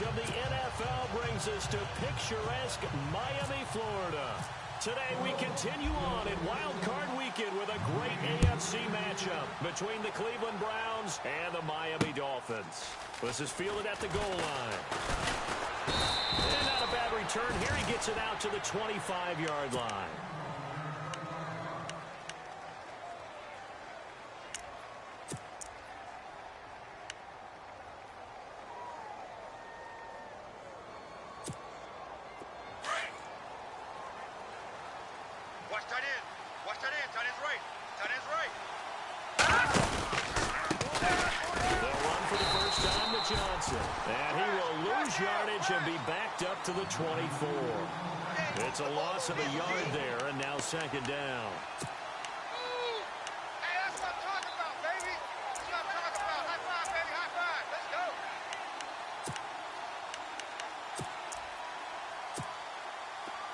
coverage of the NFL brings us to picturesque Miami, Florida. Today we continue on in Wildcard Weekend with a great AFC matchup between the Cleveland Browns and the Miami Dolphins. This is fielded at the goal line. And not a bad return here. He gets it out to the 25-yard line. And he will lose yardage and be backed up to the 24. It's a loss of a yard there, and now second down. Hey, that's what I'm talking about, baby. That's what I'm talking about. High five, baby. High five. Let's go.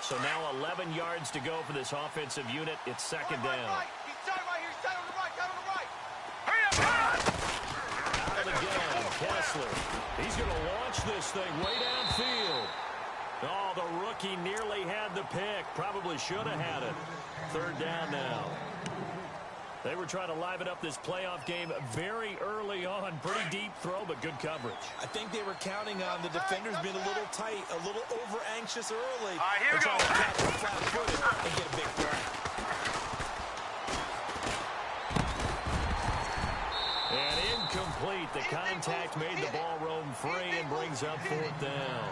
So now 11 yards to go for this offensive unit. It's second down. Right. He's tight right here. He's tight on the right. Tight on the right. Hurry up, out of the gun, Kessler. He's going to launch this thing way downfield. Oh, the rookie nearly had the pick. Probably should have had it. Third down now. They were trying to liven up this playoff game very early on. Pretty deep throw, but good coverage. I think they were counting on the defenders being a little tight, a little over-anxious early. All right, here we go. Trying to catch them flat-footed and get a big play. And incomplete. The contact made the ball roam free and brings up fourth down.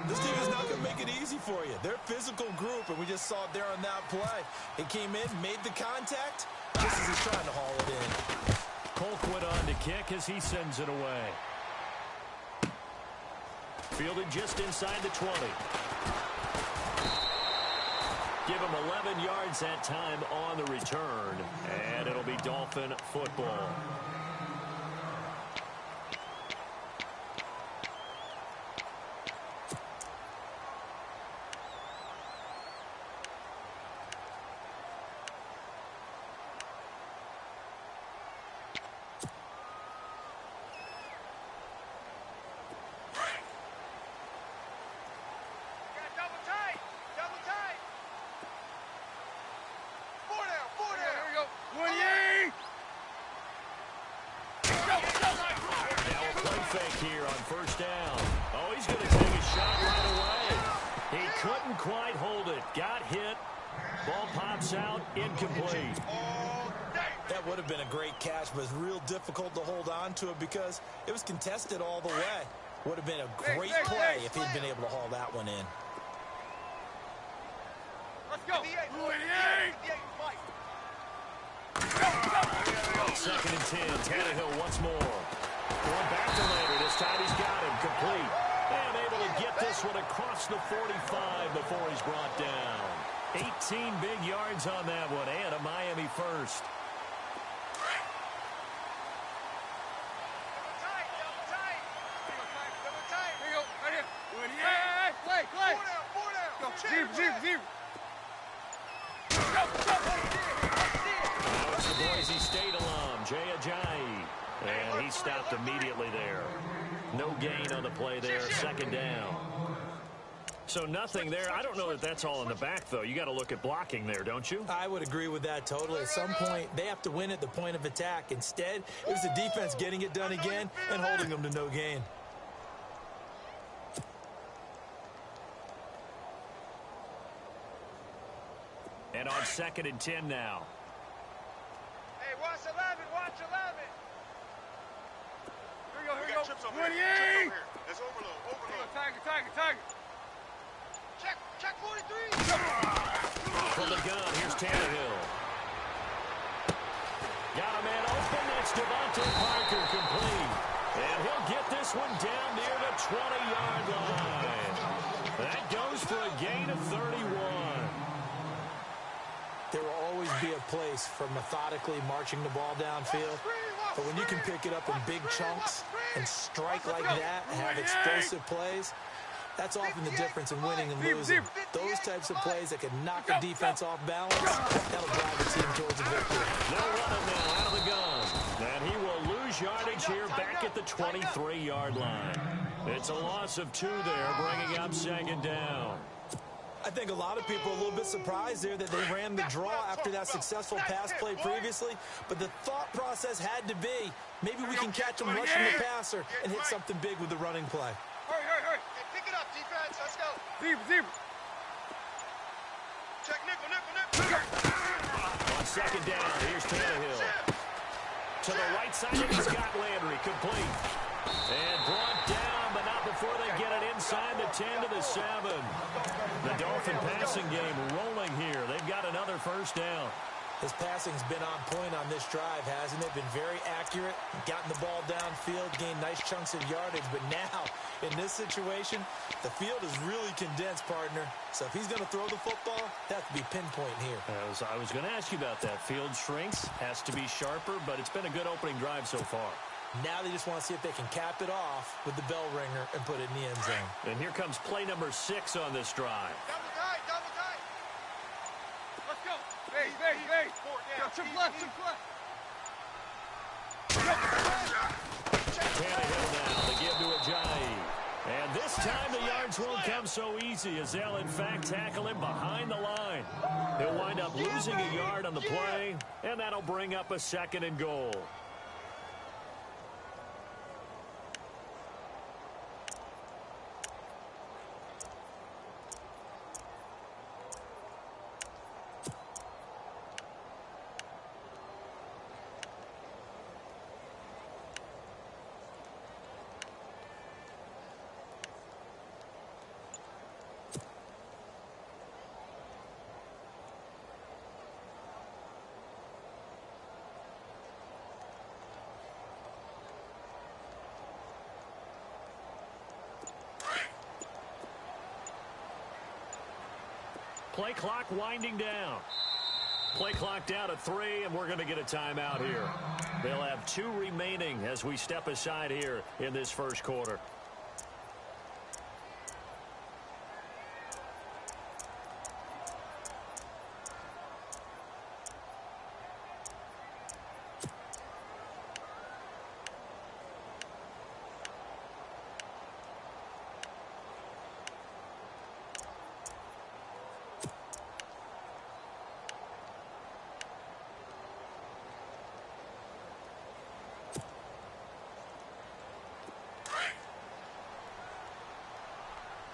This team is not going to make it easy for you. They're a physical group, and we just saw it there on that play. It came in, made the contact, just as he's trying to haul it in. Colquitt on to kick as he sends it away. Fielded just inside the 20. Give him 11 yards that time on the return, and it'll be Dolphin football. Here on first down. Oh, he's going to take a shot right away. He couldn't quite hold it. Got hit. Ball pops out. Incomplete. That would have been a great catch, but it's real difficult to hold on to it because it was contested all the way. Would have been a great play if he'd been able to haul that one in. Let's go. Second and 10. Tannehill once more. Going back to later. This time he's got him complete. And able to get this one across the 45 before he's brought down. 18 big yards on that one, and a Miami first. Now it's the Boise State alum, Jay Ajayi. And he stopped immediately there. No gain on the play there. Second down. So nothing there. I don't know that that's all in the back, though. You got to look at blocking there, don't you? I would agree with that totally. At some point, they have to win at the point of attack. Instead, it was the defense getting it done again and holding them to no gain. And on second and 10 now. Hey, watch 11, watch 11. Here we go. Trips over here. There's overload. Tiger. Check 43. From the gun, here's Tannehill. Got a man open. It's Devontae Parker complete. And he'll get this one down near the 20-yard line. That goes for a gain of 31. There will always be a place for methodically marching the ball downfield. But when you can pick it up in big chunks and strike like that and have explosive plays, that's often the difference in winning and losing. Those types of plays that can knock a defense off balance, that'll drive the team towards a victory. They'll run it now out of the gun. And he will lose lose yardage here back at the 23-yard line. It's a loss of 2 there, bringing up 2nd down. I think a lot of people are a little bit surprised there that they ran the draw after that successful pass play previously, but the thought process had to be, maybe we can catch them rushing the passer and hit something big with the running play. Hurry, hurry, hurry. Hey, pick it up, defense. Let's go. Zebra. Check nickel. On 2nd down, here's Tannehill. To the right side, and he's got Landry, complete. And brought down, but not before they get it inside the 10 to the 7. The Dolphin passing game rolling here. They've got another 1st down. His passing's been on point on this drive, hasn't it? Been very accurate, gotten the ball downfield, gained nice chunks of yardage. But now, in this situation, the field is really condensed, partner. So if he's going to throw the football, that could be pinpoint here. I was going to ask you about that. Field shrinks, has to be sharper, but it's been a good opening drive so far. Now they just want to see if they can cap it off with the bell ringer and put it in the end zone. And here comes play number 6 on this drive. Double tight. Let's go. Hey. Triple left. Tannehill now, they give to Ajayi. And this time the yards won't come so easy as they'll in fact tackle him behind the line. He'll wind up losing a yard on the play, and that'll bring up a 2nd and goal. Play clock winding down. Play clock down to 3, and we're going to get a timeout here. They'll have 2 remaining as we step aside here in this 1st quarter.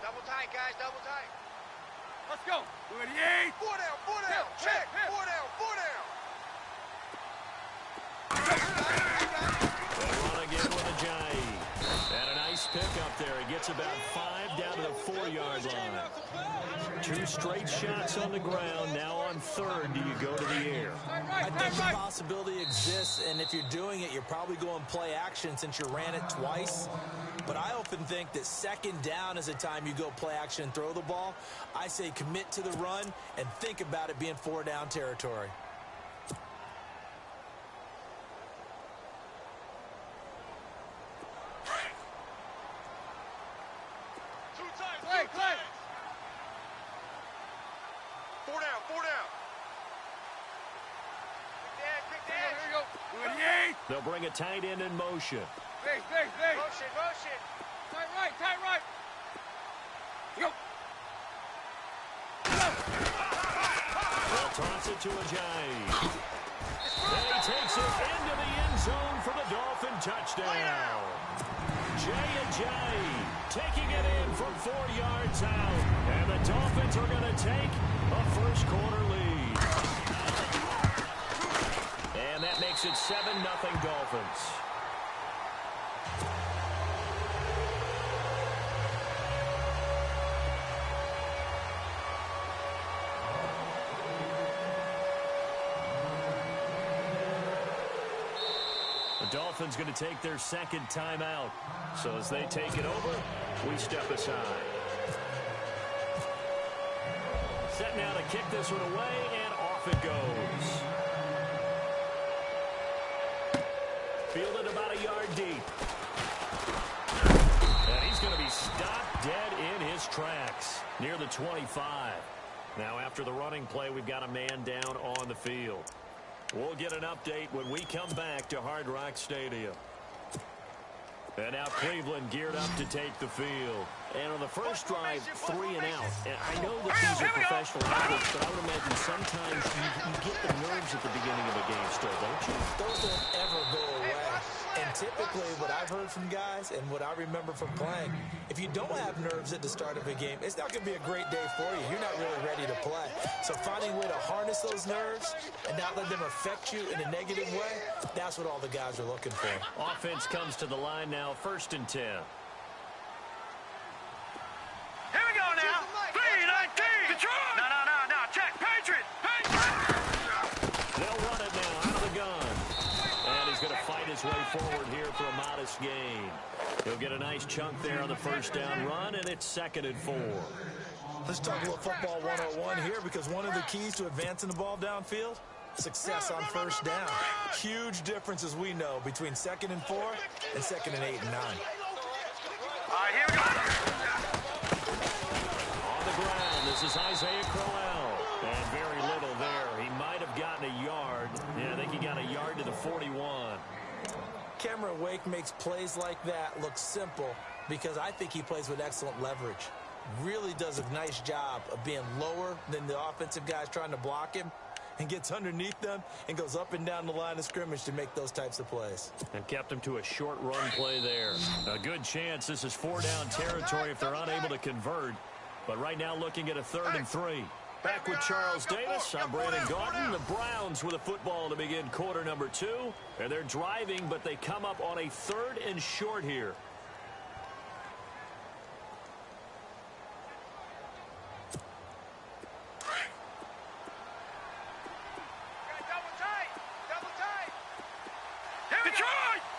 Double tight, guys. Double tight. Let's go. 28. 4 down. Check. 4 down. They'll run again with Ajayi. And a nice pick up there. He gets about 5 down to the 4-yard line. 2 straight shots on the ground. Now on 3rd, do you go to the air? I think the possibility exists, and if you're doing it, you're probably going play action since you ran it twice. But I often think that 2nd down is a time you go play action and throw the ball. I say commit to the run and think about it being 4 down territory. Play. 4 down. Quick dad. Here we go. 28. They'll bring a tight end in motion. Hey. Motion. Tight right. Go. They'll toss it to Ajayi. And he takes it into the end zone for the Dolphin touchdown. Ajayi taking it in from 4 yards out. And the Dolphins are going to take a 1st quarter lead. And that makes it 7-0 Dolphins. The Dolphins going to take their 2nd timeout. So as they take it over, we step aside. Set now to kick this one away, and off it goes. Fielded about a yard deep. And he's going to be stopped dead in his tracks near the 25. Now after the running play, we've got a man down on the field. We'll get an update when we come back to Hard Rock Stadium. And now Cleveland geared up to take the field. And on the first drive, 3 and out. And I know that these are professional athletes, but I would imagine sometimes you get the nerves at the beginning of a game still, don't you? Those don't ever go away. And typically what I've heard from guys and what I remember from playing, if you don't have nerves at the start of a game, it's not going to be a great day for you. You're not really ready to play. So finding a way to harness those nerves and not let them affect you in a negative way, that's what all the guys are looking for. Offense comes to the line now, 1st and 10. Here we go now. 3-19. Detroit. No. Check. Patriot. They'll run it now out of the gun. And he's going to fight his way forward here for a modest gain. He'll get a nice chunk there on the first down run, and it's 2nd and 4. Let's talk a little football 101 here, because one of the keys to advancing the ball downfield, success on first down. Huge difference, as we know, between 2nd and 4 and 2nd and 8 and 9. All right, here we go. On the ground, this is Isaiah Crowell. And very little there. He might have gotten a yard. Yeah, I think he got a yard to the 41. Cameron Wake makes plays like that look simple because I think he plays with excellent leverage. Really does a nice job of being lower than the offensive guys trying to block him, and gets underneath them and goes up and down the line of scrimmage to make those types of plays. And kept him to a short run play there. A good chance this is 4-down territory if they're unable to convert. But right now looking at a 3rd and 3. Back with Charles Davis, I'm Brandon Gaudin. The Browns with a football to begin quarter number 2. And they're driving, but they come up on a 3rd and short here.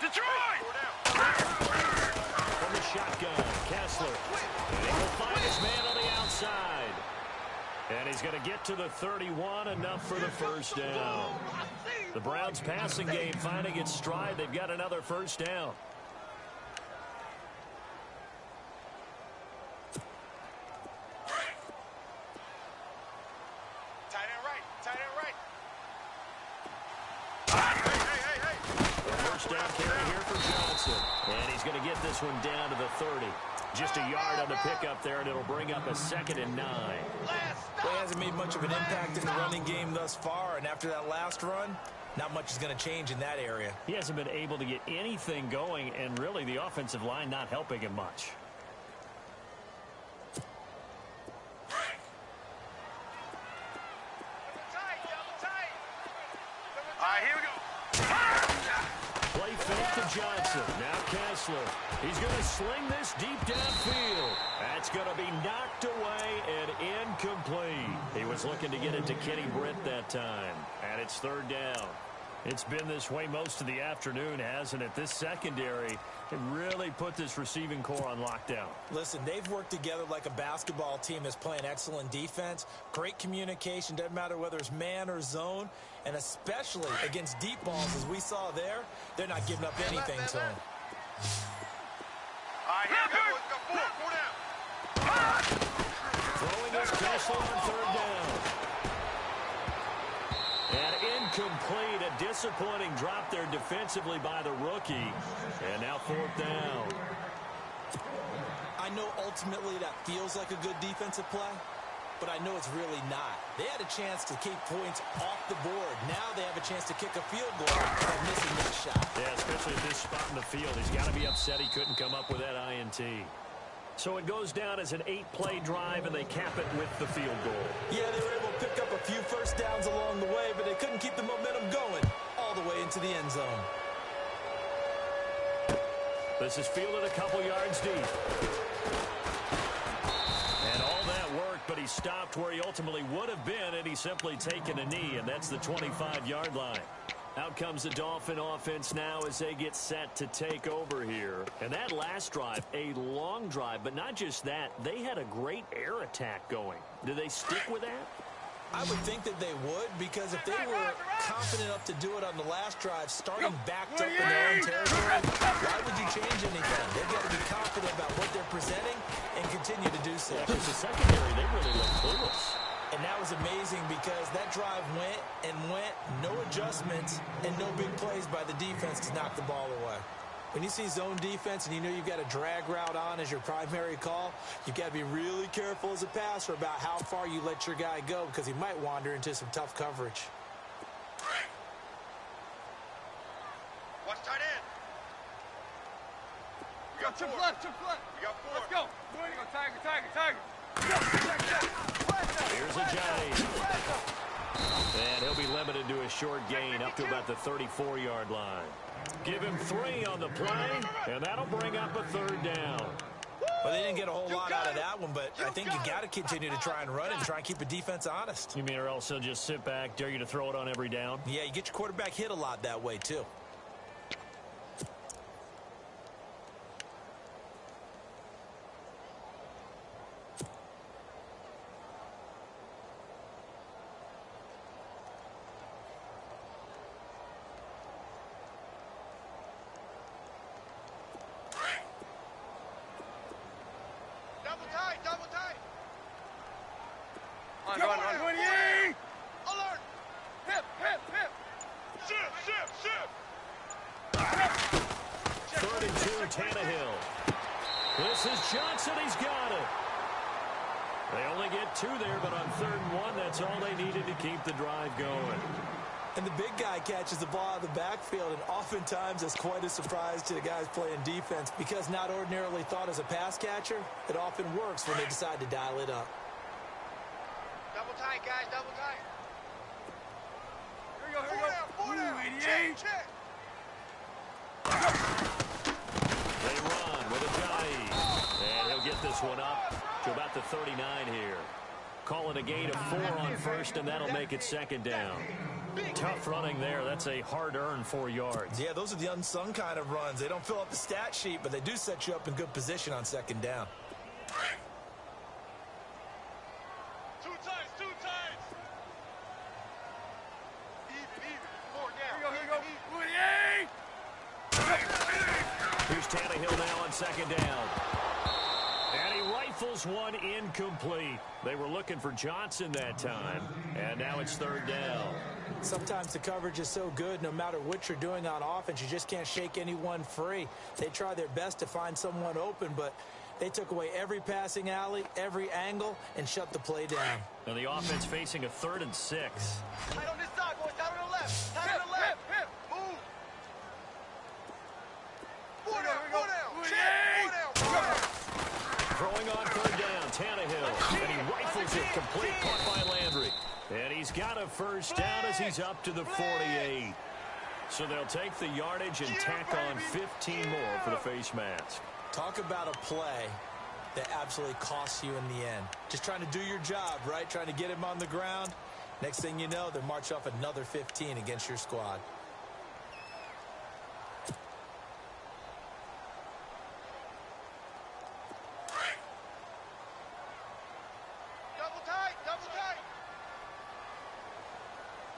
Detroit! From the shotgun, Kessler. And he will find his man on the outside. And he's going to get to the 31, enough for the first down. The Browns passing game finding its stride. They've got another first down. Tight end right. First down carry here for Johnson. And he's going to get this one down to the 30. Just a yard on the pickup there, and it'll bring up a 2nd and 9. Well, he hasn't made much of an impact in the running game thus far, and after that last run, not much is going to change in that area. He hasn't been able to get anything going, and really the offensive line not helping him much. All right, here we go. Play fake to Johnson. Now Kessler. He's going to sling this deep downfield. That's going to be knocked away and incomplete. He was looking to get it to Kenny Britt that time. And it's 3rd down. It's been this way most of the afternoon, hasn't it? This secondary can really put this receiving core on lockdown. Listen, they've worked together like a basketball team that's playing excellent defense. Great communication. Doesn't matter whether it's man or zone. And especially against deep balls, as we saw there, they're not giving up anything to them. All right, here we go. Four down. Throwing this Kessler on 3rd down. And incomplete. A disappointing drop there defensively by the rookie. And now 4th down. I know ultimately that feels like a good defensive play, but I know it's really not. They had a chance to keep points off the board. Now they have a chance to kick a field goal by missing that shot. Yeah, especially at this spot in the field. He's got to be upset he couldn't come up with that INT. So it goes down as an 8-play drive, and they cap it with the field goal. Yeah, they were able to pick up a few first downs along the way, but they couldn't keep the momentum going all the way into the end zone. This is fielded a couple yards deep. And all that worked, but he stopped where he ultimately would have been, and he's simply taken a knee, and that's the 25-yard line. Out comes the Dolphin offense now as they get set to take over here. And that last drive, a long drive, but not just that. They had a great air attack going. Do they stick with that? I would think that they would, because if they were confident enough to do it on the last drive, starting backed up in their own territory, why would you change anything? They've got to be confident about what they're presenting and continue to do so. Yeah, because the secondary, they really look clueless. And that was amazing because that drive went and went, no adjustments, and no big plays by the defense to knock the ball away. When you see zone defense and you know you've got a drag route on as your primary call, you've got to be really careful as a passer about how far you let your guy go because he might wander into some tough coverage. Watch tight end. We got chip left. We got 4. Let's go. There you go, Tiger. Here's a Johnny. And he'll be limited to a short gain up to about the 34-yard line. Give him 3 on the play, and that'll bring up a 3rd down. Well, they didn't get a whole lot out of that one, but I think you got to continue to try and run and try and keep the defense honest. You mean or else he'll just sit back, dare you to throw it on every down? Yeah, you get your quarterback hit a lot that way, too. Double tight. On. 28. Alert. Hip. Shift. 32, Tannehill. This is Johnson. He's got it. They only get 2 there, but on 3rd and 1, that's all they needed to keep the drive going. And the big guy catches the ball out of the backfield, and oftentimes it's quite a surprise to the guys playing defense because not ordinarily thought as a pass catcher, it often works when they decide to dial it up. Double tight, guys. Double tight. Here we go. 4 down. 88. Check. They run with a Johnny. And he'll get this one up to about the 39 here. Call it a gain of 4 on 1st, and that'll make it 2nd down. Tough running there. That's a hard-earned 4 yards. Yeah, those are the unsung kind of runs. They don't fill up the stat sheet, but they do set you up in good position on 2nd down. Two times. Even. 4 down. Here we go. 48. Here's Tannehill now on 2nd down. And he rifles one incomplete. They were looking for Johnson that time, and now it's 3rd down. Sometimes the coverage is so good, no matter what you're doing on offense, you just can't shake anyone free. They try their best to find someone open, but they took away every passing alley, every angle, and shut the play down. And the offense facing a 3rd and 6. Tight on this side, boys. Tight on the left. Tight on the left. Move. 4 down. Check. 4 down. Throwing on 3rd down, Tannehill. And he rifles it complete, caught by Landry. And he's got a 1st down as he's up to the 48. So they'll take the yardage and tack on 15 more for the face mask. Talk about a play that absolutely costs you in the end. Just trying to do your job, right? Trying to get him on the ground. Next thing you know, they march off another 15 against your squad. Double tight.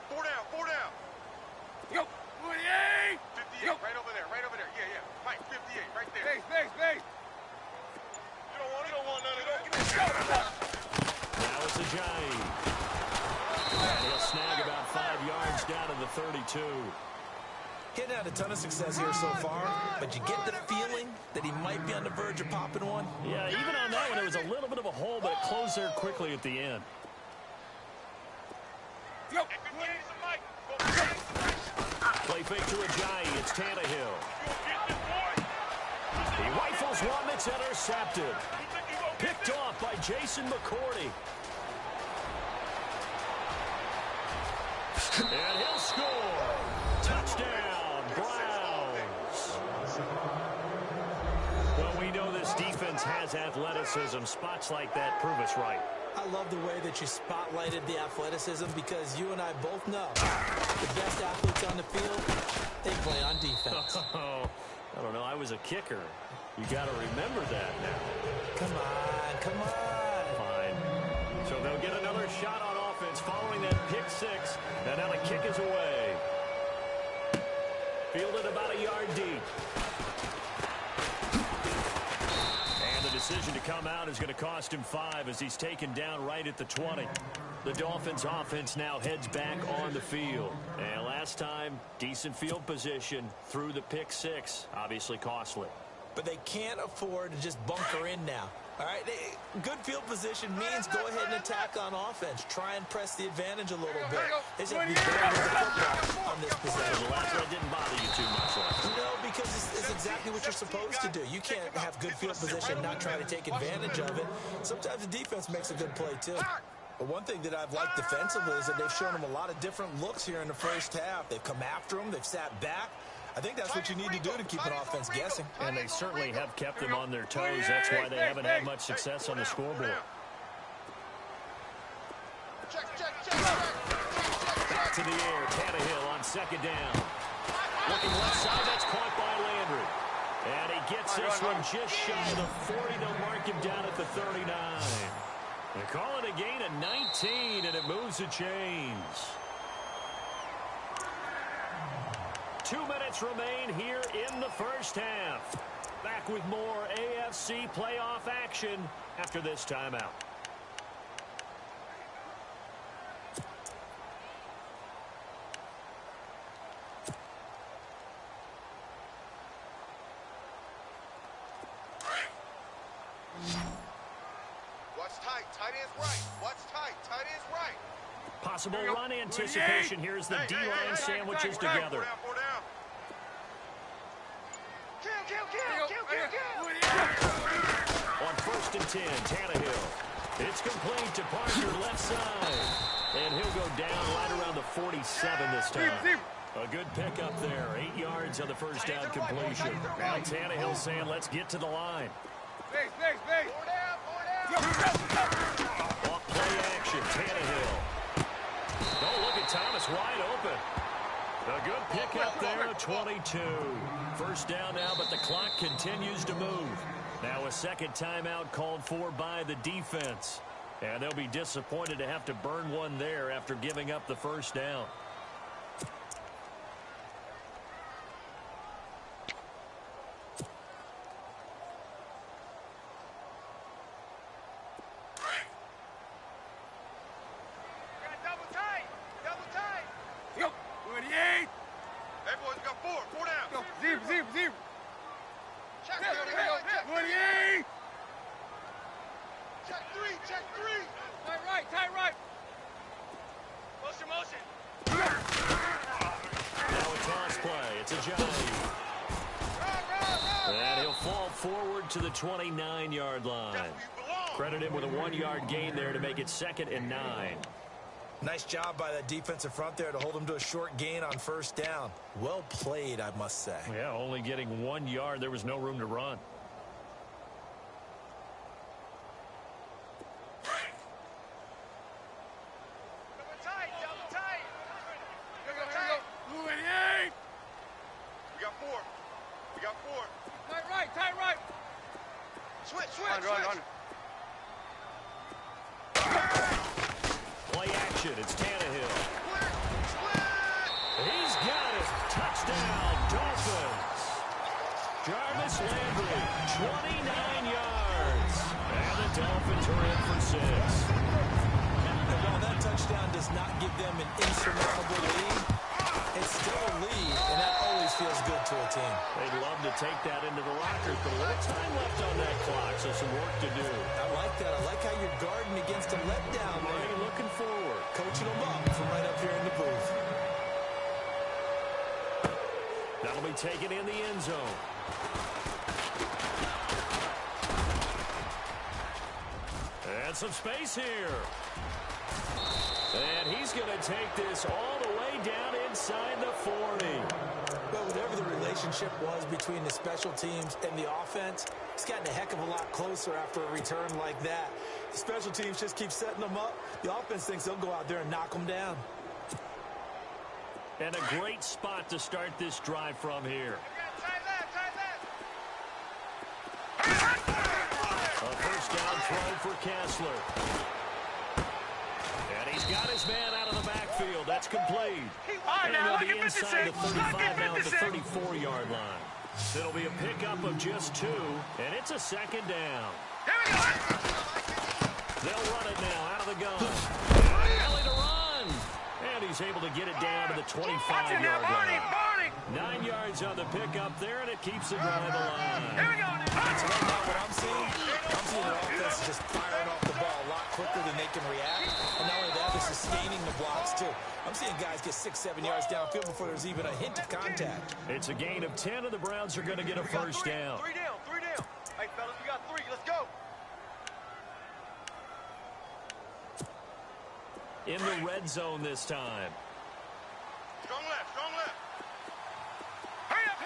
4 down. Yo. 48. 58. Yo. Right over there. Yeah. Mike, 58. Right there. Base. You don't want none of that. Now it's a Johnny. And he'll snag about 5 yards down to the 32. Getting had a ton of success here so far, but you get the feeling that he might be on the verge of popping one. Yeah, even on that one, there was a little bit of a hole, but it closed there quickly at the end. Yo. Play fake to Ajayi. It's Tannehill. He rifles one that's intercepted. Picked off by Jason McCourty. And he'll score. Touchdown, Browns. Well, we know this defense has athleticism. Spots like that prove us right. I love the way that you spotlighted the athleticism because you and I both know the best athletes on the field, they play on defense. Oh, I don't know. I was a kicker. You got to remember that now. Come on. Fine. So they'll get another shot on offense following that pick 6, and now the kick is away. Fielded about a yard deep. And the decision to come out is going to cost him 5 as he's taken down right at the 20. The Dolphins offense now heads back on the field. And last time, decent field position through the pick 6. Obviously costly. But they can't afford to just bunker in now. All right, good field position means go ahead and attack on offense. Try and press the advantage a little bit. They just have to be better with the football on this possession. The last one didn't bother you too much. No, because it's exactly what you're supposed to do. You can't have good field position and not try to take advantage of it. Sometimes the defense makes a good play, too. But one thing that I've liked defensively is that they've shown them a lot of different looks here in the first half. They've come after them. They've sat back. I think that's what you need to do to keep an offense guessing. And they certainly have kept them on their toes. That's why they haven't had much success on the scoreboard. Back to the air. Tannehill on second down. Looking left side. That's caught by Landry. And he gets this one just shy of the 40. They'll mark him down at the 39. They call it a gain of 19, and it moves the chains. 2 minutes remain here in the first half. Back with more AFC playoff action after this timeout. Watch tight. Tight end's right. Watch tight. Tight end's right. Possible run anticipation. Here's the D-line sandwiches together. On 1st and 10, Tannehill. It's complete to Parker, left side. And he'll go down right around the 47 this time. A good pickup there. 8 yards on the first down completion. Now Tannehill saying, let's get to the line. Off play action, Tannehill. Oh, look at Thomas wide open. A good pickup there at 22. First down now, but the clock continues to move. Now a second timeout called for by the defense. And they'll be disappointed to have to burn one there after giving up the first down. To the 29-yard line. Credit him with a 1-yard gain there to make it 2nd and 9. Nice job by that defensive front there to hold him to a short gain on first down. Well played, I must say. Yeah, only getting 1 yard. There was no room to run. Play action. It's Tannehill. He's got it. Touchdown, Dolphins. Jarvis Landry, 29 yards. And the Dolphins are in for 6. And while that touchdown does not give them an insurmountable lead, it's still a lead, and that always feels good to a team. They'd love to take that into the lockers, but a little time left on that clock, so some work to do. I like that. I like how you're guarding against a letdown. Right, looking forward. Coaching them up from right up here in the booth. That'll be taken in the end zone. And some space here. And he's going to take this all the way down inside the 40. Well, whatever the relationship was between the special teams and the offense, it's gotten a heck of a lot closer after a return like that. The special teams just keep setting them up. The offense thinks they'll go out there and knock them down. And a great spot to start this drive from here. A first down throw for Kessler. And he's got his man out of the backfield. That's complete. And he'll be inside the 35 now at the 34-yard line. It'll be a pickup of just 2, and it's a second down. Here we go. They'll run it now out of the gun. Alley to run. And he's able to get it down to the 25-yard line. 9 yards on the pickup there, and it keeps the drive alive. Here we go. So right now what I'm seeing an offense just firing off the ball a lot quicker than they can react. And not only that, they're sustaining the blocks too. I'm seeing guys get 6-7 yards downfield before there's even a hint of contact. It's a gain of 10, and the Browns are going to get a first down. 3 down. Hey, fellas, we got 3. Let's go. In the red zone this time. Strong left. Hurry up.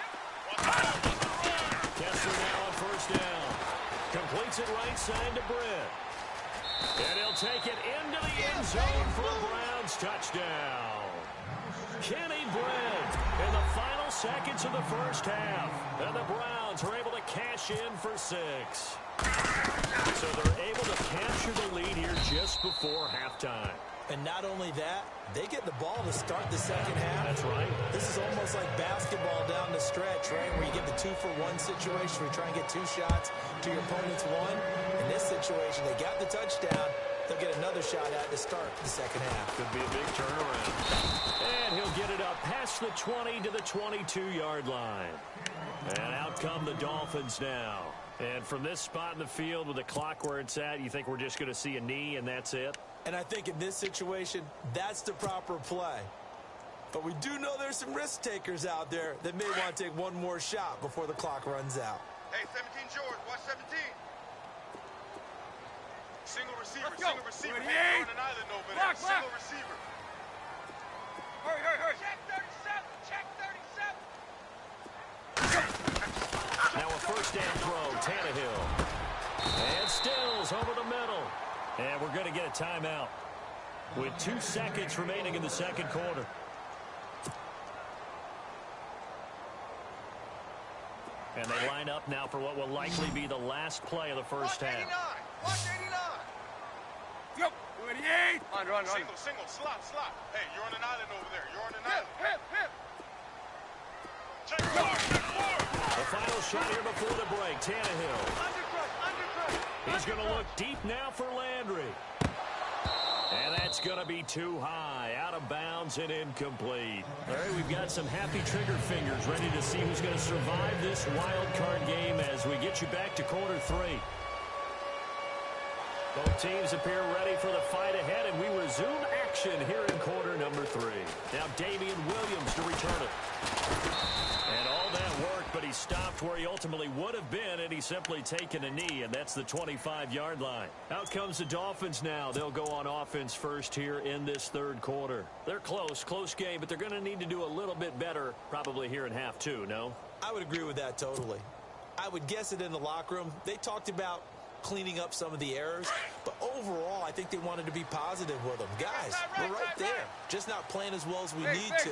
Kessler now on first down. Completes it right side to Britt. And he'll take it into the end zone for a Browns touchdown. Kenny Britt in the final seconds of the first half. And the Browns are able to cash in for 6. So they're able to capture the lead here just before halftime. And not only that, they get the ball to start the second half. That's right. This is almost like basketball down the stretch, right, where you get the 2-for-1 situation where you try and get 2 shots to your opponent's 1. In this situation, they got the touchdown. They'll get another shot at to start the second half. Could be a big turnaround. And he'll get it up past the 20 to the 22-yard line. And out come the Dolphins now. And from this spot in the field with the clock where it's at, you think we're just going to see a knee and that's it? And I think in this situation, that's the proper play. But we do know there's some risk takers out there that may want to take one more shot before the clock runs out. Hey, 17's yours. Watch 17. Single receiver. Let's go. Single receiver. Ready? Hey, you're on an island over there. Block. Single receiver. Hurry. Check 37. Now a first down throw, Tannehill. And Stills over the middle. And we're going to get a timeout with 2 seconds remaining in the second quarter. And they line up now for what will likely be the last play of the first half. Watch 89. Yo, 28. Run. Single. Slot. Hey, you're on an island over there. You're on an island. Hip. Check forward. The final shot here before the break, Tannehill. Undercut. He's going to look deep now for Landry. And that's going to be too high, out of bounds and incomplete. All right, we've got some happy trigger fingers ready to see who's going to survive this wild card game as we get you back to quarter 3. Both teams appear ready for the fight ahead, and we resume action here in quarter number 3. Now Damian Williams to return it. And all that worked, but he stopped where he ultimately would have been, and he's simply taken a knee, and that's the 25-yard line. Out comes the Dolphins now. They'll go on offense first here in this third quarter. They're close game, but they're going to need to do a little bit better probably here in half 2, no? I would agree with that totally. I would guess it in the locker room. They talked about cleaning up some of the errors, but overall, I think they wanted to be positive with them. Guys, we're right there. Just not playing as well as we need to.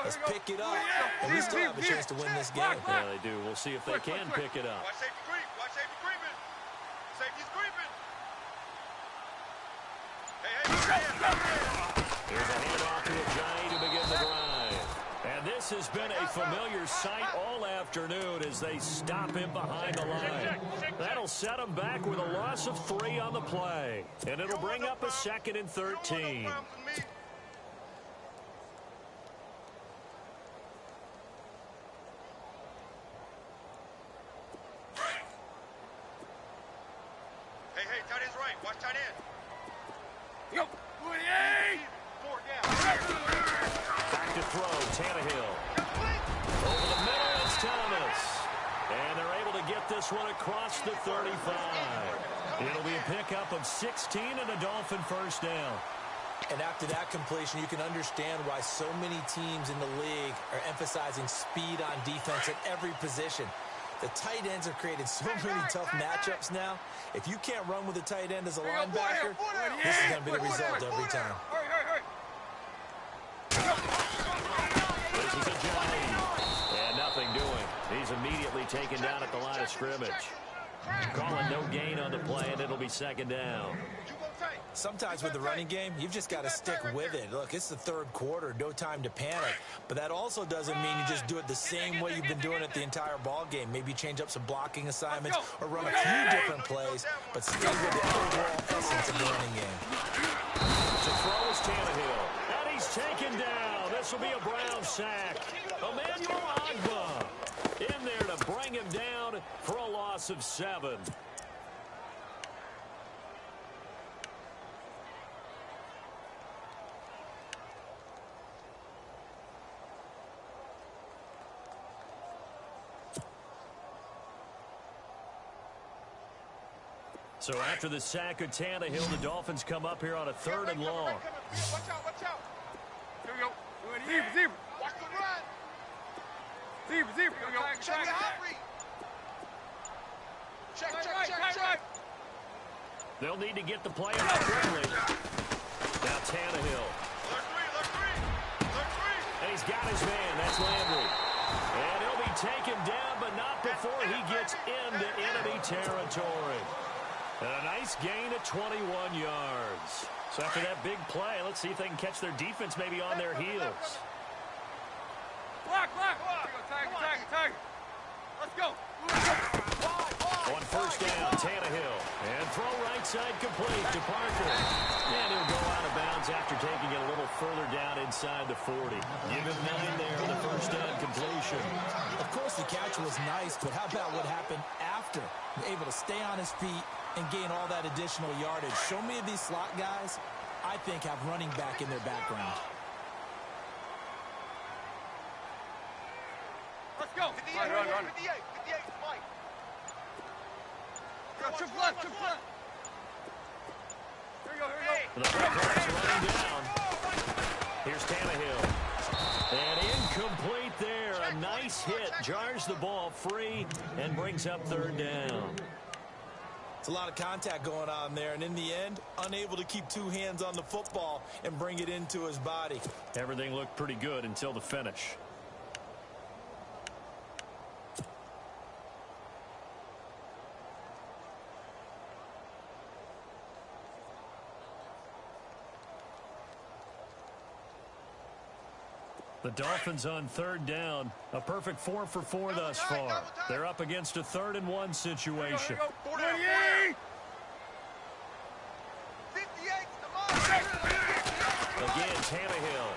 Let's pick it up, and we still have a chance to win this game. Yeah, they do. We'll see if they can pick it up. Watch safety creeping. Safety's creeping. Hey. Here's a handoff to Ajayi to begin the drive. And this has been a familiar sight all afternoon as they stop him behind the line. That'll set him back with a loss of 3 on the play. And it'll bring up a 2nd and 13. Hey, tight end's right. Watch tight end. Yo, 28. 4 down. Back to throw, Tannehill. Over the middle, it's Thomas. And they're able to get this one across the 35. It'll be a pickup of 16 and a Dolphin first down. And after that completion, you can understand why so many teams in the league are emphasizing speed on defense at every position. The tight ends have created so many tough matchups now. If you can't run with a tight end as a linebacker, this is going to be the result every time. Hurry. This is Ajayi. And nothing doing. He's immediately taken down at the line of scrimmage. Calling no gain on the play, and it'll be second down. Sometimes with the running game, you've just got to stick with it. Look, it's the third quarter, no time to panic. But that also doesn't mean you just do it the same way you've been doing it the entire ball game. Maybe change up some blocking assignments or run a few different plays, but stay with the overall essence of the running game. To throw is Tannehill, and he's taken down. This will be a Brown sack. Emmanuel Ogbah in there to bring him down for a loss of 7. So after the sack of Tannehill, the Dolphins come up here on a 3rd and long. Watch out, watch out. Here we go. Zebra. Watch the run. Zebra. Here we go. Check the hot read. Check. They'll need to get the play out quickly. Now Tannehill. Alert three. And he's got his man. That's Landry. And he'll be taken down, but not before he gets into enemy territory. And a nice gain of 21 yards. So after that big play, let's see if they can catch their defense maybe on their heels. Block. Tag. Let's go. On first down, Tannehill. And throw right side complete to Parker. And he'll go out of bounds after taking it a little further down inside the 40. Give him 9 there on the first down completion. Of course, the catch was nice, but how about what happened after? Able to stay on his feet and gain all that additional yardage. So many of these slot guys, I think, have running back in their background. Let's go. 58, Run. 58, Mike. Trip left. Here we go. The Buccaneers running down. Here's Tannehill. And incomplete there. A nice hit. Jars the ball free and brings up 3rd down. It's a lot of contact going on there, and in the end, unable to keep 2 hands on the football and bring it into his body. Everything looked pretty good until the finish. The Dolphins on 3rd down. A perfect 4 for 4 thus far. They're up against a 3rd and 1 situation. 48. Again, Tannehill.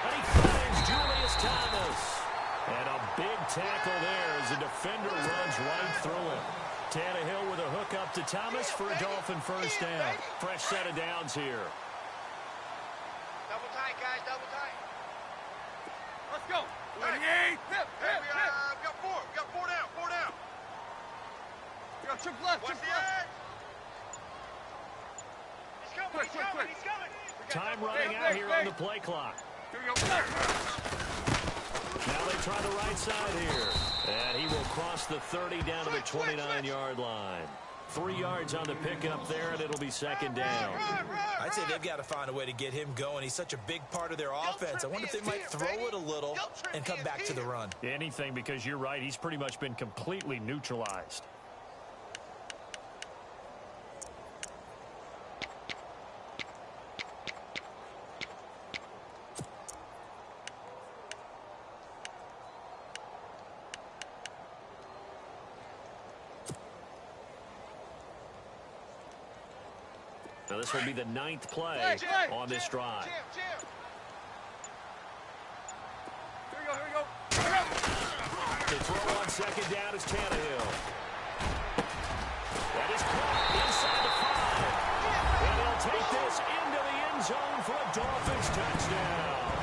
And he finds Julius Thomas. And a big tackle there as the defender runs right through him. Tannehill with a hook up to Thomas for a Dolphin first down. Fresh set of downs here. Double tight, guys. Double tight. Let's go. 28. Hip. We got 4. We got 4 down. 4 down. We got trip left. Watch the edge. He's coming. Time running out here on the play clock. Here we go. Now they try the right side here. And he will cross the 30 down to the 29-yard line. 3 yards on the pickup there, and it'll be second down. I'd say they've got to find a way to get him going. He's such a big part of their offense. I wonder if they might throw it a little and come back to the run. Anything, because you're right. He's pretty much been completely neutralized. Now this will be the 9th play on this drive. Here we go. The throw on second down is Tannehill. That is caught inside the 5. And he'll take this into the end zone for a Dolphins touchdown.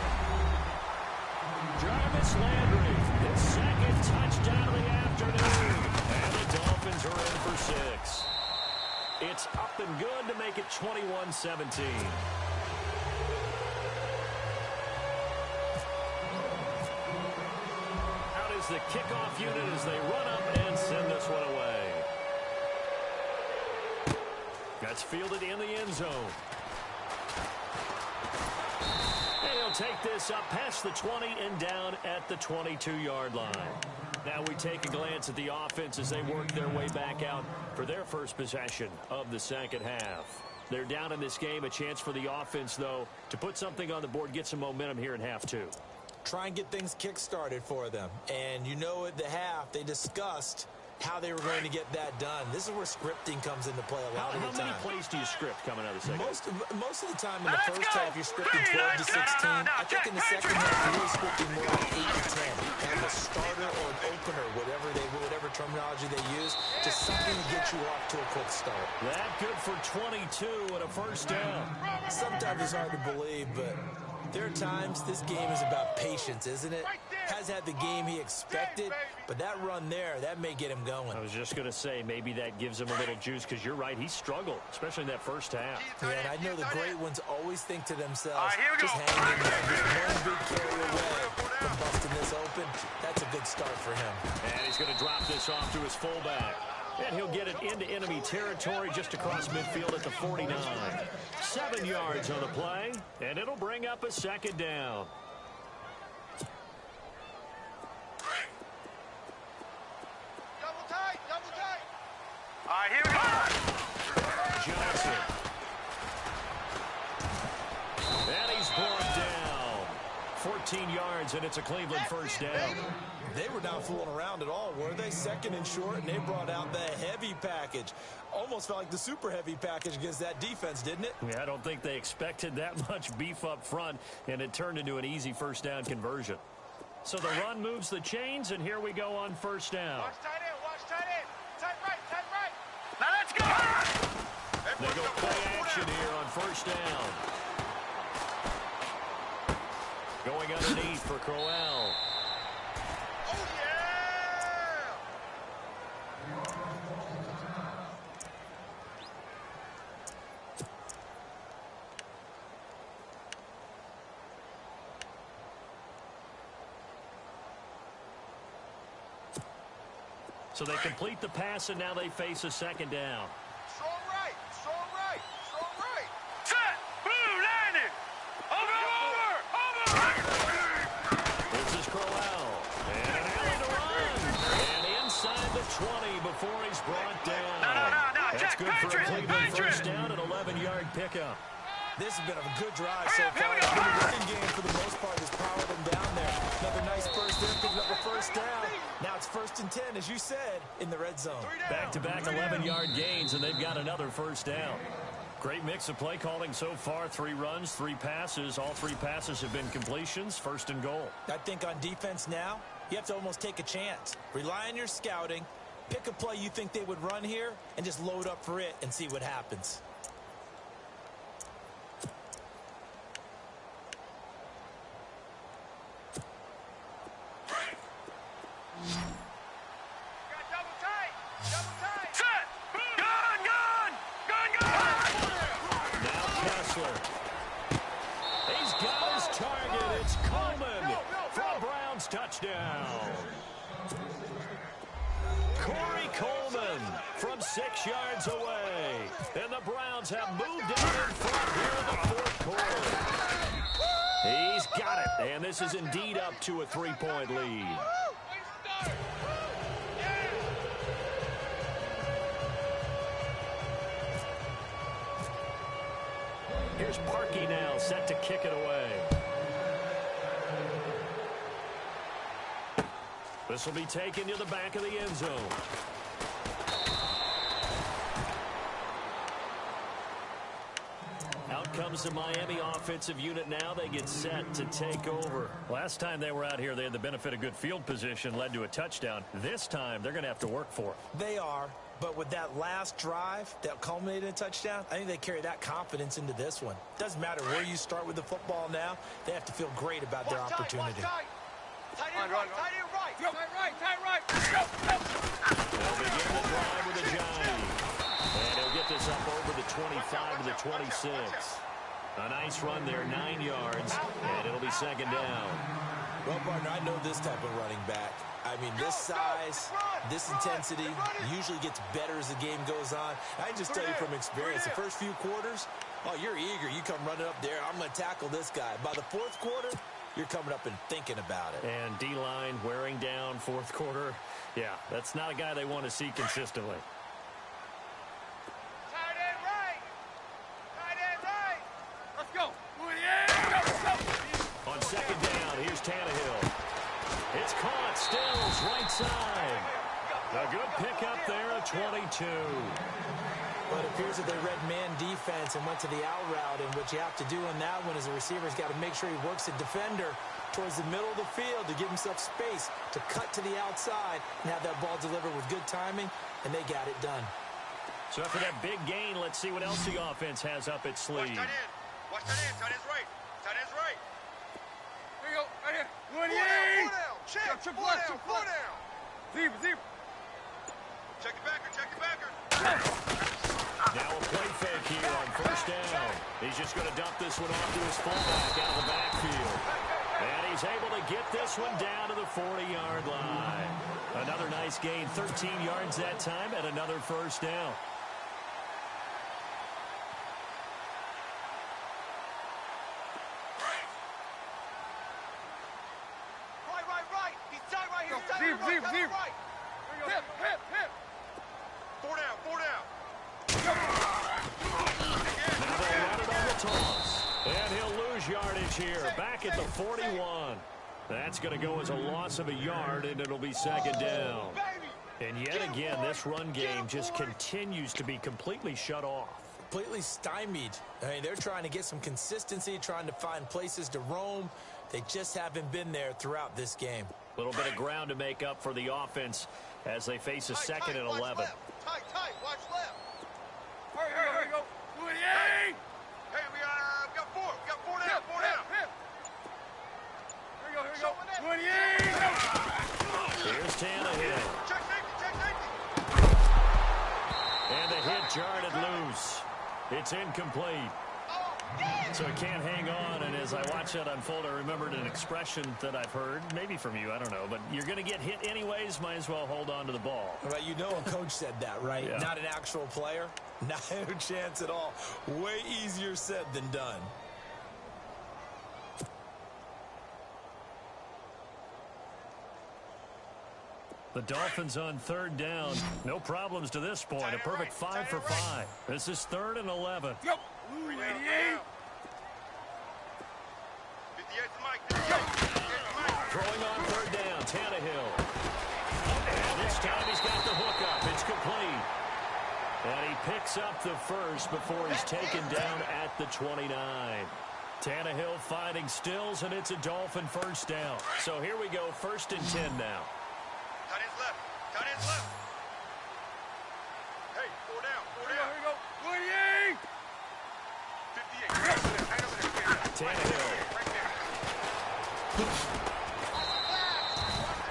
Jarvis Landry, his 2nd touchdown of the afternoon. And the Dolphins are in for 6. It's up and good to make it 21-17. Out is the kickoff unit as they run up and send this one away. That's fielded in the end zone. And he'll take this up past the 20 and down at the 22-yard line. Now we take a glance at the offense as they work their way back out for their first possession of the second half. They're down in this game. A chance for the offense, though, to put something on the board, get some momentum here in half two. Try and get things kick-started for them. And you know at the half, they discussed how they were going to get that done. This is where scripting comes into play a lot of the time. How many plays do you script coming out of the second? Most of the time in the first half, you're scripting 12 to 16. I think in the second half, you're really scripting more like 8 to 10. Have a starter or an opener, whatever terminology they use, just something to get you off to a quick start. That good for 22 and a first down. Sometimes it's hard to believe, but there are times this game is about patience, isn't it? Has had the game he expected, but that run there, that may get him going. I was just going to say, maybe that gives him a little juice, because you're right, he struggled, especially in that first half. Yeah, and I know the great ones always think to themselves, just hang in there, just one big carry away from busting this open. That's a good start for him. And he's going to drop this off to his fullback. And he'll get it into enemy territory just across midfield at the 49. 7 yards on the play, and it'll bring up a second down. Double tight, double tight. All right, here we go. Johnson. And he's brought down. 14 yards, and it's a Cleveland first down. They were not fooling around at all, were they? Second and short, and they brought out the heavy package. Almost felt like the super heavy package against that defense, didn't it? Yeah, I don't think they expected that much beef up front, and it turned into an easy first down conversion. So the run moves the chains, and here we go on first down. Watch tight end, watch tight end. Tight right, tight right. Now let's go. They go play action here on first down. Going underneath for Crowell. Oh, yeah! So they complete the pass, and now they face a second down. Strong right, strong right, strong right. Set. Blue landing. Over. This is Crowell. And an alley to run. And inside the 20 before he's brought down. No. That's Jack good for a Patrick. Cleveland first down, an 11-yard pickup. This has been a good drive so Hurry up, here far. we It's go. been a running game for the most part. Has powered them down there. Another nice burst there, picking up a first down. Now it's 1st and 10, as you said, in the red zone. Back-to-back 11-yard gains, and they've got another first down. Great mix of play calling so far. 3 runs, 3 passes. All 3 passes have been completions. 1st and goal. I think on defense now, you have to almost take a chance. Rely on your scouting. Pick a play you think they would run here, and just load up for it and see what happens. Got double tight, double tight. Set. Gun. Now Kessler. He's got his target. It's Coleman for a Browns touchdown. Corey Coleman from 6 yards away. And the Browns have moved out in front here in the fourth quarter. He's got it. And this is indeed up to a 3-point lead. Here's Parkey now, set to kick it away. This will be taken to the back of the end zone. Out comes the Miami offensive unit now. They get set to take over. Last time they were out here, they had the benefit of good field position, led to a touchdown. This time, they're going to have to work for it. They are, but with that last drive that culminated in a touchdown, I think they carry that confidence into this one. Doesn't matter where you start with the football now. They have to feel great about their opportunity. Tight end right, tight end right. Tight right, tight right. They'll begin the drive with a Johnny. And he'll get this up over the 25 to the 26. A nice run there, 9 yards, and it'll be second down. Well, partner, I know this type of running back. I mean, this size, this intensity usually gets better as the game goes on. I can just tell you from experience, the first few quarters, oh, you're eager. You come running up there, I'm going to tackle this guy. By the fourth quarter, you're coming up and thinking about it. And D-line wearing down fourth quarter. Yeah, that's not a guy they want to see consistently. Tight end right. Tight end right. Let's go. On second down, here's Tannehill. It's caught. Stills, right side. A good pickup there at 22. But it appears that they read man defense and went to the out route, and what you have to do on that one is the receiver's got to make sure he works the defender towards the middle of the field to give himself space to cut to the outside and have that ball delivered with good timing, and they got it done. So after that big gain, let's see what else the offense has up its sleeve. Watch tight end. Watch tight end. Tight end's right. Tight end's right. Here you go. Right here. Four down. Check. Triple left. Zebra. Check the backer. Check the backer. Now a play fake here on first down. He's just going to dump this one off to his fullback out of the backfield. And he's able to get this one down to the 40-yard line. Another nice gain, 13 yards that time, and another first down. Right. He's tight right here. Zebra. Hip. 4 down. Now they'll run it on the toss. And he'll lose yardage here, back at the 41. That's going to go as a loss of a yard, and it'll be second down. And yet again, this run game just continues to be completely shut off. Completely stymied. I mean, they're trying to get some consistency, trying to find places to roam. They just haven't been there throughout this game. A little bit of ground to make up for the offense as they face a second and 11. Tight. Watch left. Hurry, go. Hey, we got 4. We got 4 down. 4 down. Here we go. 28. Here's Tannehill. Check safety. And the hit jarred it loose. It's incomplete. So it can't hang on, and as I watch that unfold, I remembered an expression that I've heard, maybe from you, I don't know, but you're going to get hit anyways, might as well hold on to the ball. Well, you know a coach said that, right? Yeah. Not an actual player. Not a chance at all. Way easier said than done. The Dolphins on third down. No problems to this point. A perfect 5 for 5. This is 3rd and 11. Yep. 88. 58 Throwing on third down, Tannehill. And this time he's got the hook up. It's complete. And he picks up the first before he's taken down at the 29. Tannehill finding Stills, and it's a Dolphin first down. So here we go, 1st and 10 now. Tight end's left. Hey, 4 down. Here we go. 28. 58. Tannehill.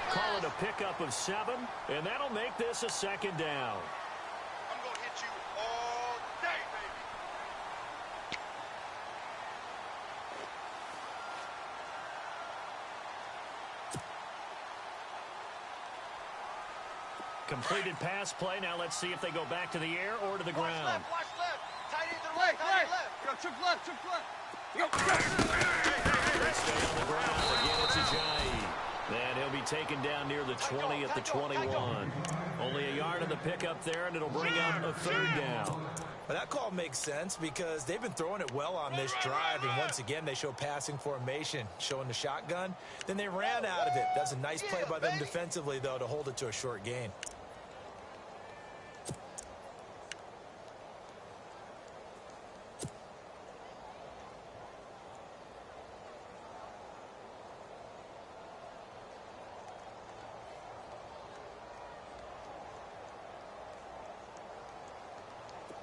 Call it a pickup of 7, and that'll make this a second down. I'm going to hit you all day, baby. Completed pass play. Now let's see if they go back to the air or to the ground. Watch left. Tight end to the right. Yo, trick left. Let's stay on the ground. Again, it's Ajayi. And he'll be taken down near the 20 at the 21. Only a yard of the pickup there, and it'll bring up a 3rd down. Well, that call makes sense because they've been throwing it well on this drive, and once again, they show passing formation, showing the shotgun. Then they ran out of it. That's a nice play by them defensively, though, to hold it to a short gain.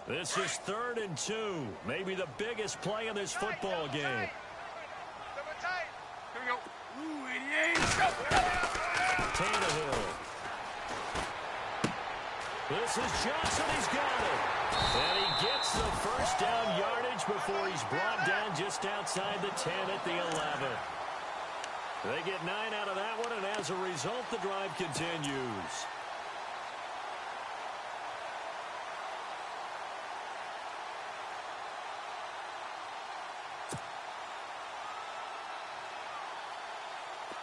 This is 3rd and 2. Maybe the biggest play of this football game. Here we go. 88. Tannehill. This is Johnson. He's got it. And he gets the first down yardage before he's brought down just outside the 10 at the 11. They get 9 out of that one, and as a result, the drive continues.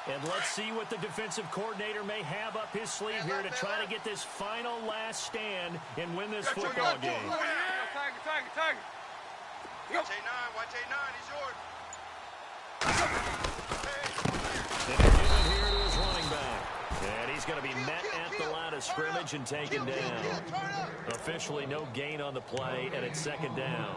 And let's see what the defensive coordinator may have up his sleeve here to try to get this final last stand and win this football game. Tiger. Watch A9, he's yours. And they give it here to his running back. And he's going to be met at the line of scrimmage and taken down. Officially no gain on the play, and it's second down.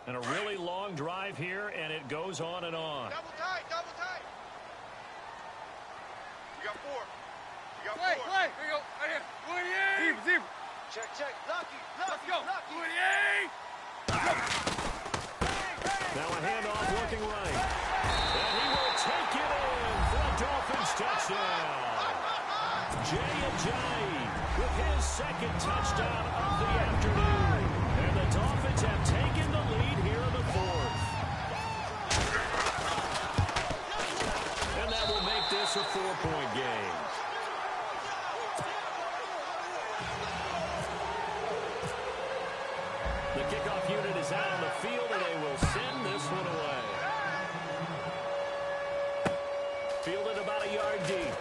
And a really long drive here, and it goes on and on. Double tight. You got four. Play. Here you go. Right here. Zebra. Check. Lucky. Let's go. Now a handoff looking right. And he will take it in for a Dolphins touchdown. Jay Ajayi with his second touchdown of the afternoon. And the Dolphins have taken the lead here in the fourth. And that will make this a 4-point game. The kickoff unit is out on the field, and they will send this one away. Fielded about a yard deep.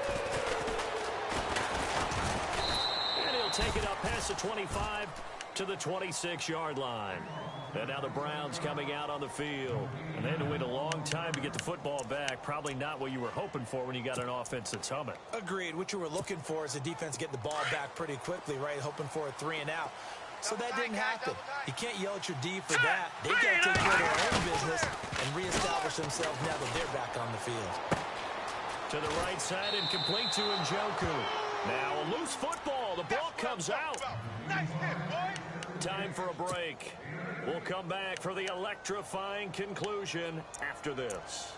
And he'll take it up past the 25 to the 26-yard line. And now the Browns coming out on the field. And they had to wait a long time to get the football back. Probably not what you were hoping for when you got an offense that's humming. Agreed. What you were looking for is the defense getting the ball back pretty quickly, right? Hoping for a 3-and-out. So that didn't happen. You can't yell at your D for that. They got to take care of their own business and reestablish themselves now that they're back on the field. To the right side and complete to Njoku. Now a loose football. The ball comes out. Nice hit, boy. Time for a break. We'll come back for the electrifying conclusion after this.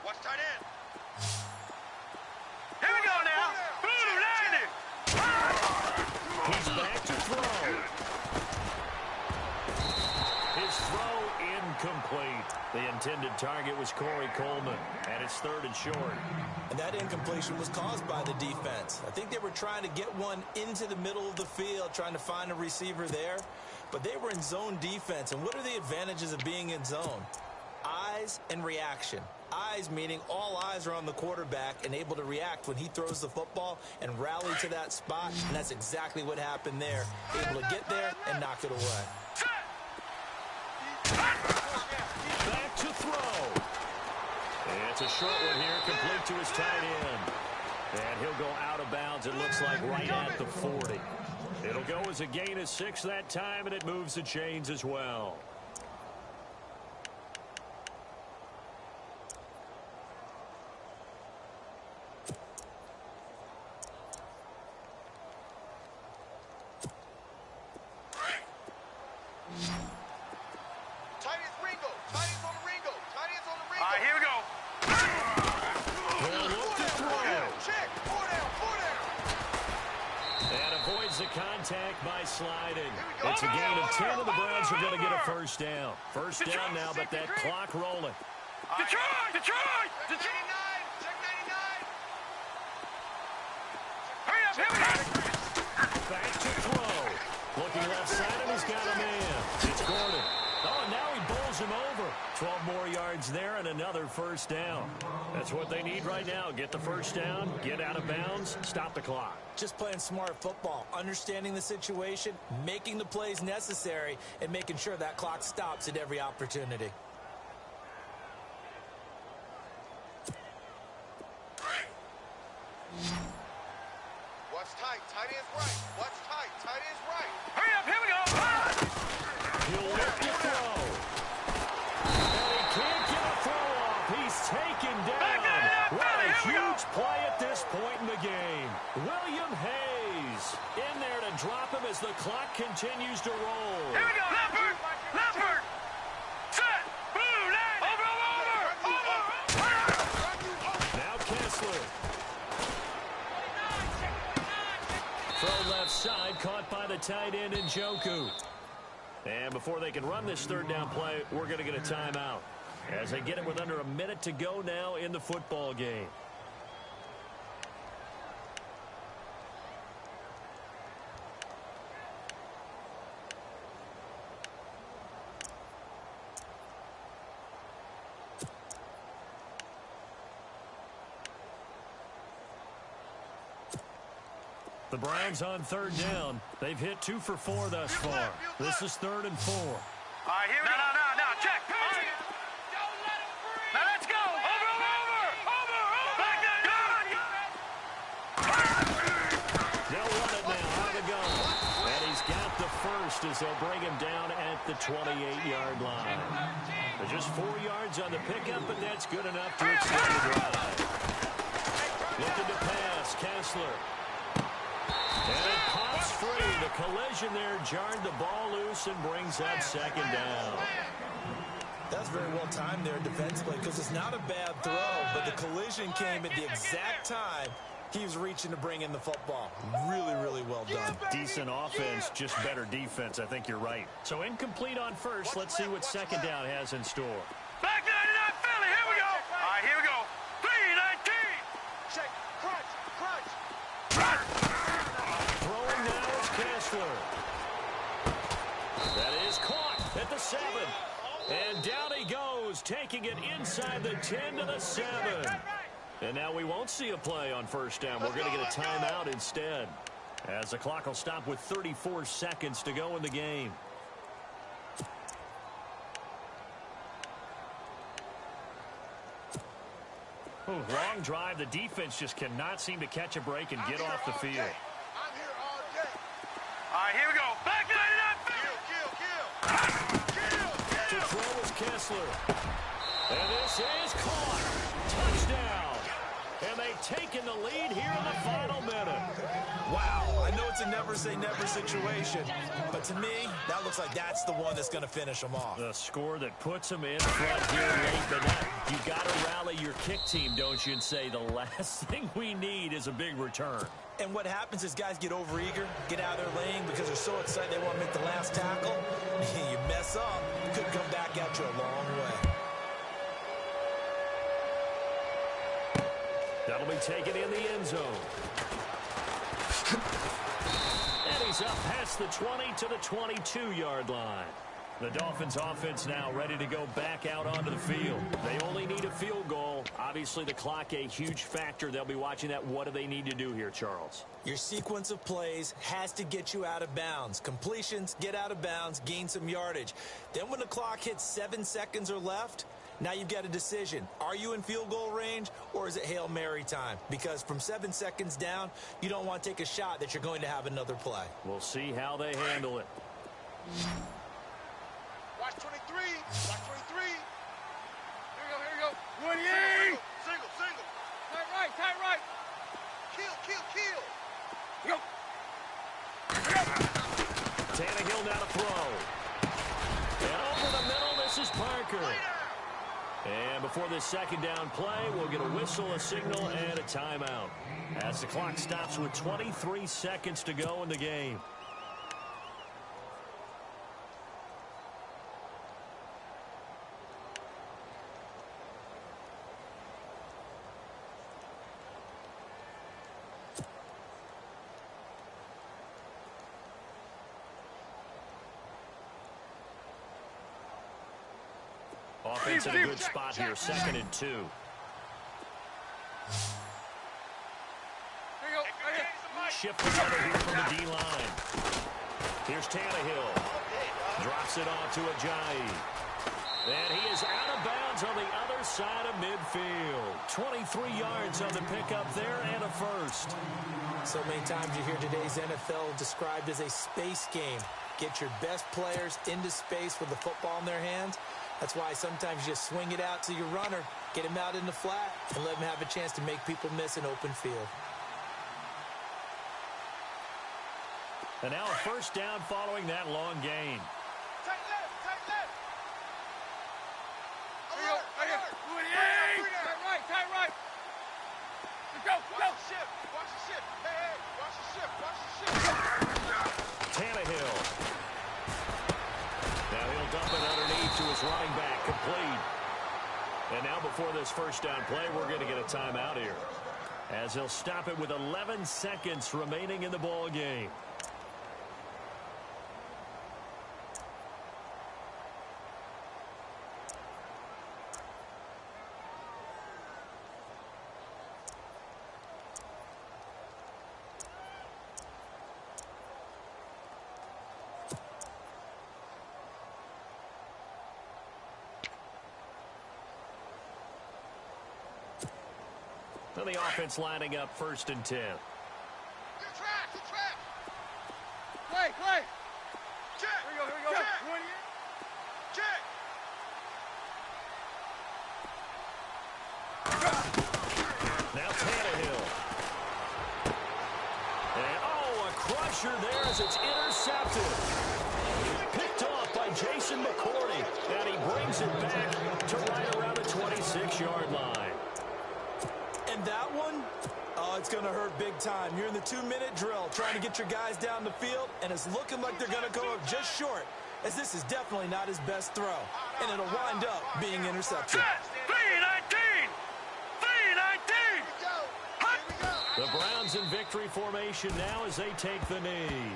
Watch tight end. Here we go now. Boom, landed. He's back to throw. His throw incomplete. The intended target was Corey Coleman, and it's 3rd and short. And that incompletion was caused by the defense. I think they were trying to get one into the middle of the field, trying to find a receiver there. But they were in zone defense. And what are the advantages of being in zone? Eyes and reaction. Eyes meaning all eyes are on the quarterback and able to react when he throws the football and rally to that spot. And that's exactly what happened there. Able to get there and knock it away. Back to throw. And it's a short one here, complete to his tight end. And he'll go out of bounds, it looks like, right at the 40. It'll go as a gain of 6 that time, and it moves the chains as well. Contact by sliding. It's a gain of 10, and the Browns are going to get a first down. First down now, but that clock rolling. Detroit! Check 99! Hurry up, here we go! Back to throw. Looking left side, and he's got a man. It's Gordon. Oh, and now he bowls him over. 12 more yards there and another first down. That's what they need right now. Get the first down, get out of bounds, stop the clock. Just playing smart football, understanding the situation, making the plays necessary, and making sure that clock stops at every opportunity. Watch tight. Tight end's right. Watch tight. Tight end's right. Hurry up, here we go! He'll look to throw. And he can't get a throw off. He's taken down. What a huge play at this point in the game. William Hayes in there to drop him as the clock continues to roll. Here we go, Leopard! Set! Blue, land! Over! Now Kessler tight end Njoku. And before they can run this third down play, we're going to get a timeout. As they get it with under a minute to go now in the football game. The Browns on third down. They've hit 2 for 4 thus far. This is 3rd and 4. All right, here we go. No, check. All right. Don't let him breathe. Now let's go. Over. Back there. They'll run it now out of the gun. And he's got the first as they'll bring him down at the 28-yard line. There's just 4 yards on the pickup, but that's good enough to extend the drive. Looking to pass, Kessler. And it pops free. The collision there jarred the ball loose and brings up second down. That's very well timed there defensively because it's not a bad throw, but the collision came at the exact time he was reaching to bring in the football. Really, really well done. Decent offense, just better defense. I think you're right. So incomplete on first. Let's see what second down has in store. Back 99 Philly. Here we go. All right, here we go. 3-19. Check. Crunch. Throwing now is Kessler. That is caught at the 7. And down he goes, taking it inside the 10 to the 7. And now we won't see a play on first down. We're going to get a timeout instead, as the clock will stop with 34 seconds to go in the game. Long drive. The defense just cannot seem to catch a break and get off the field. I'm here all day. All right, here we go. Back 99 Kill. To throw is Kessler. And this is caught. Touchdown. And they've taken the lead here in the final minute. Wow, I know it's a never-say-never situation, but to me, that looks like that's the one that's going to finish them off. The score that puts them in front here late, but you got to rally your kick team, don't you, and say the last thing we need is a big return. And what happens is guys get overeager, get out of their lane because they're so excited they want to make the last tackle. You mess up, it could come back at you a long way. That'll be taken in the end zone. And he's up past the 20 to the 22-yard line. The Dolphins offense now ready to go back out onto the field. They only need a field goal. Obviously, the clock a huge factor. They'll be watching that. What do they need to do here, Charles? Your sequence of plays has to get you out of bounds. Completions, get out of bounds, gain some yardage. Then when the clock hits 7 seconds or left, now you've got a decision. Are you in field goal range or is it Hail Mary time? Because from 7 seconds down, you don't want to take a shot that you're going to have another play. We'll see how they handle it. Watch 23. Here we go. 28. Single. Tight right. Kill. Go. Tannehill now to throw. And over the middle, this is Parker. And before this second down play, we'll get a whistle, a signal, and a timeout. As the clock stops with 23 seconds to go in the game. Offense in a good spot here, 2nd and 2. Here we go. Right here. Shift together here from the D-line. Here's Tannehill. Drops it off to Ajayi. And he is out of bounds on the other side of midfield. 23 yards on the pickup there and a first. So many times you hear today's NFL described as a space game. Get your best players into space with the football in their hands. That's why sometimes you just swing it out to your runner, get him out in the flat, and let him have a chance to make people miss an open field. And now a first down following that long gain. Tight left. Here we go. Right here. 28. Tight right. Let's go. Watch the ship. Hey, watch the ship. Tannehill. Now he'll dump it underneath to his running back, complete. And now before this first down play, we're going to get a timeout here, as he'll stop it with 11 seconds remaining in the ball game. And the offense lining up 1st and 10. Get track, get track. Clay, Clay. Check. Here we go. Check. Check. Now Tannehill. And, a crusher there as it's intercepted. Picked off by Jason McCourty. And he brings it back to right around the 26-yard line. And that one, it's going to hurt big time. You're in the 2-minute drill trying to get your guys down the field, and it's looking like they're going to go up just short, as this is definitely not his best throw. And it'll wind up being intercepted. The Browns in victory formation now as they take the knee.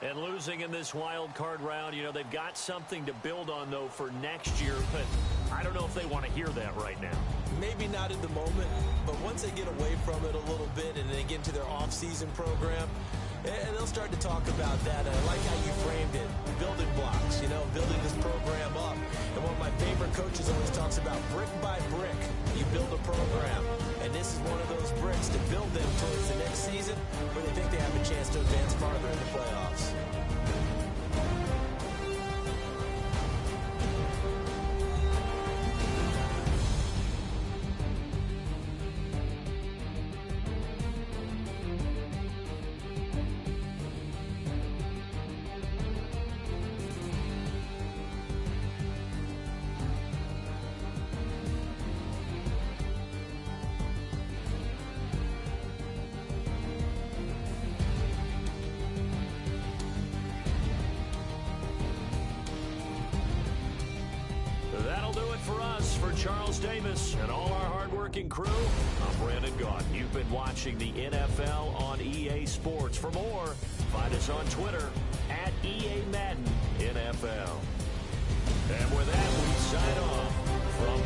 And losing in this wild card round, they've got something to build on, though, for next year. But I don't know if they want to hear that right now. Maybe not in the moment, but once they get away from it a little bit and they get into their off-season program, they'll start to talk about that. And I like how you framed it, building blocks, building this program up. And one of my favorite coaches always talks about brick by brick, you build a program. And this is one of those bricks to build them towards the next season where they think they have a chance to advance farther in the playoffs. Charles Davis and all our hard-working crew, I'm Brandon Gaudin. You've been watching the NFL on EA Sports. For more, find us on Twitter at EA Madden NFL. And with that, we sign off from